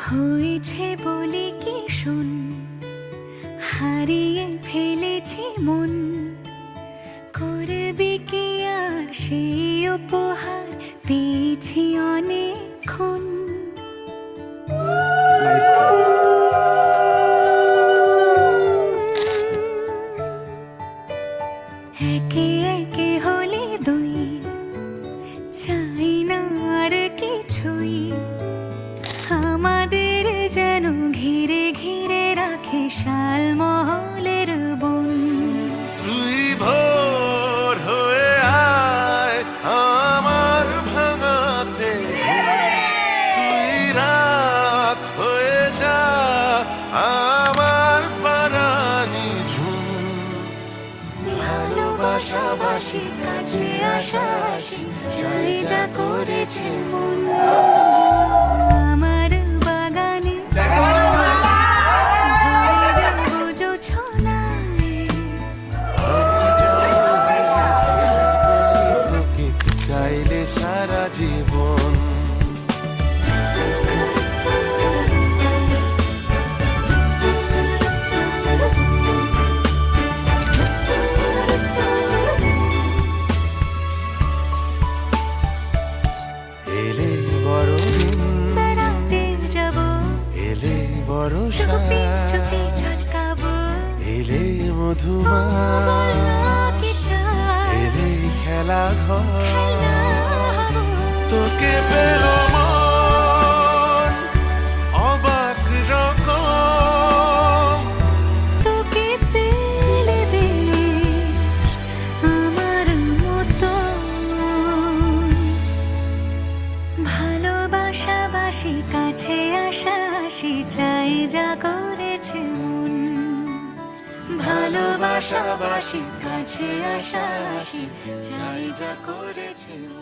হয়েছে বলে কি শোন, হারিয়ে ফেলেছি মন, করবি কি আর সেই উপহার পেয়েছি অনেকক্ষণ। একে একে হলে দুই, চাই না আর কিছুই, আমাদের যেন ঘিরে ঘিরে রাখে শালমহলের বন। তুই ভোর হয়ে আয় আমার ভাঙাতে, তুই রাত হয়ে যা আমার পারানি ঝুম। ভালোবাসাবাসি কাছে আসাসি চাই যা করেছে মন। আমার বাগানে ভরে দেব জোছনায়, তোকে চাইলে সারা জীবন। এলে বড়দিন বেড়াতে যাব, এলে বড় চুপি চুপি ঝলকাবো, এলে মধুমা কি চাই এলে খেলা ঘর। হবো। তোকে পেল মন অবাক রকম, তোকে পেলে বেশ আমার মতো। ভালোবাসাবাসি কাছে আসাসি চাই যা করেছে মন। ভালোবাসাবাসি কাছে আসাসি চাই যা করেছে মন।